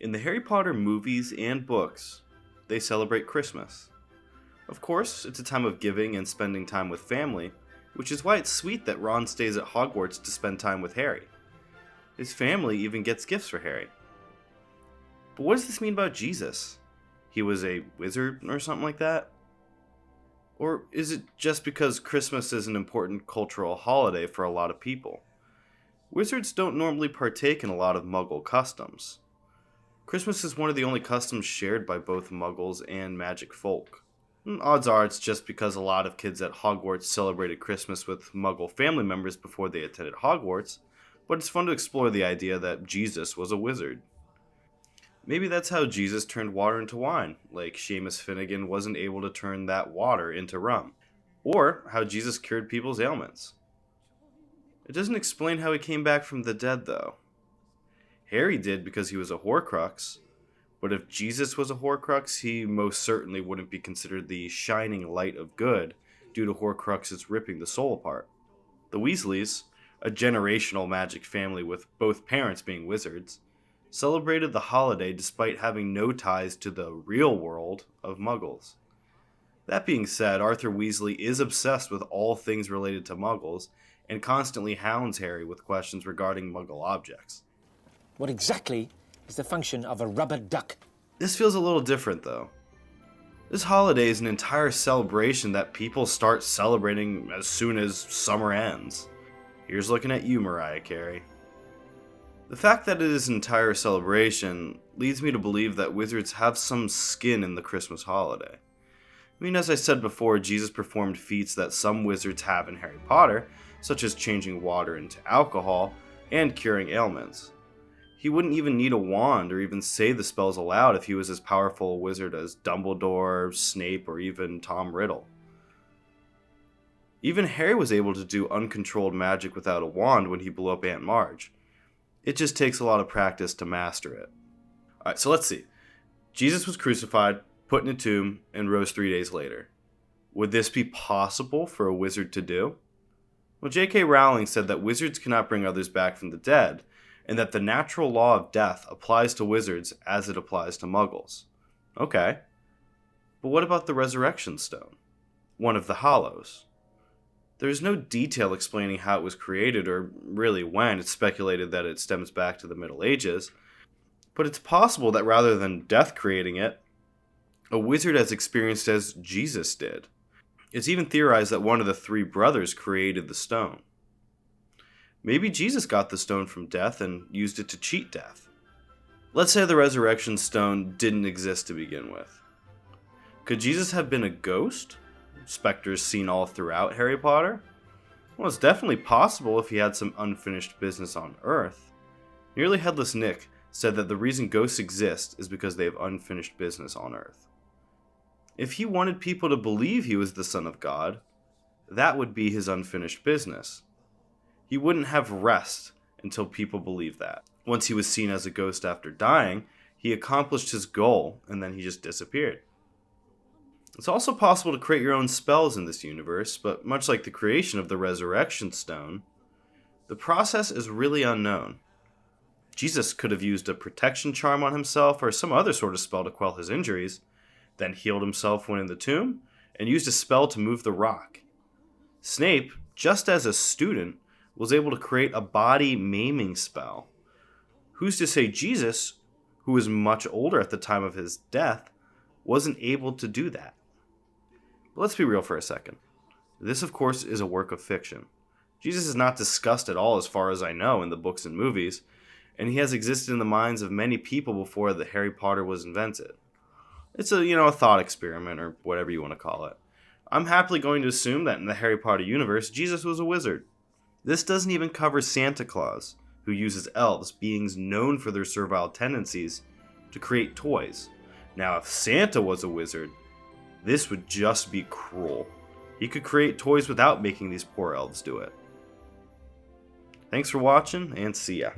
In the Harry Potter movies and books, they celebrate Christmas. Of course, it's a time of giving and spending time with family, which is why it's sweet that Ron stays at Hogwarts to spend time with Harry. His family even gets gifts for Harry. But what does this mean about Jesus? He was a wizard or something like that? Or is it just because Christmas is an important cultural holiday for a lot of people? Wizards don't normally partake in a lot of Muggle customs. Christmas is one of the only customs shared by both Muggles and magic folk. Odds are it's just because a lot of kids at Hogwarts celebrated Christmas with Muggle family members before they attended Hogwarts, but it's fun to explore the idea that Jesus was a wizard. Maybe that's how Jesus turned water into wine, like Seamus Finnegan wasn't able to turn that water into rum. Or how Jesus cured people's ailments. It doesn't explain how he came back from the dead, though. Harry did because he was a Horcrux, but if Jesus was a Horcrux, he most certainly wouldn't be considered the shining light of good due to Horcruxes ripping the soul apart. The Weasleys, a generational magic family with both parents being wizards, celebrated the holiday despite having no ties to the real world of Muggles. That being said, Arthur Weasley is obsessed with all things related to Muggles and constantly hounds Harry with questions regarding Muggle objects. What exactly is the function of a rubber duck? This feels a little different, though. This holiday is an entire celebration that people start celebrating as soon as summer ends. Here's looking at you, Mariah Carey. The fact that it is an entire celebration leads me to believe that wizards have some skin in the Christmas holiday. I mean, as I said before, Jesus performed feats that some wizards have in Harry Potter, such as changing water into alcohol and curing ailments. He wouldn't even need a wand or even say the spells aloud if he was as powerful a wizard as Dumbledore, Snape, or even Tom Riddle. Even Harry was able to do uncontrolled magic without a wand when he blew up Aunt Marge. It just takes a lot of practice to master it. Alright, so let's see. Jesus was crucified, put in a tomb, and rose 3 days later. Would this be possible for a wizard to do? Well, J.K. Rowling said that wizards cannot bring others back from the dead, and that the natural law of death applies to wizards as it applies to Muggles. Okay. But what about the Resurrection Stone? One of the Hollows. There's no detail explaining how it was created or really when. It's speculated that it stems back to the Middle Ages. But it's possible that rather than death creating it, a wizard as experienced as Jesus did. It's even theorized that one of the three brothers created the stone. Maybe Jesus got the stone from death and used it to cheat death. Let's say the Resurrection Stone didn't exist to begin with. Could Jesus have been a ghost? Spectres seen all throughout Harry Potter? Well, it's definitely possible if he had some unfinished business on Earth. Nearly Headless Nick said that the reason ghosts exist is because they have unfinished business on Earth. If he wanted people to believe he was the Son of God, that would be his unfinished business. He wouldn't have rest until people believed that. Once he was seen as a ghost after dying, he accomplished his goal and then he just disappeared. It's also possible to create your own spells in this universe, but much like the creation of the Resurrection Stone, the process is really unknown. Jesus could have used a protection charm on himself or some other sort of spell to quell his injuries, then healed himself when in the tomb, and used a spell to move the rock. Snape, just as a student, was able to create a body maiming spell. Who's to say Jesus, who was much older at the time of his death, wasn't able to do that? But let's be real for a second. This, of course, is a work of fiction. Jesus is not discussed at all as far as I know in the books and movies, and he has existed in the minds of many people before the Harry Potter was invented. It's a thought experiment, or whatever you want to call it. I'm happily going to assume that in the Harry Potter universe, Jesus was a wizard. This doesn't even cover Santa Claus, who uses elves, beings known for their servile tendencies, to create toys. Now, if Santa was a wizard, this would just be cruel. He could create toys without making these poor elves do it. Thanks for watching, and see ya.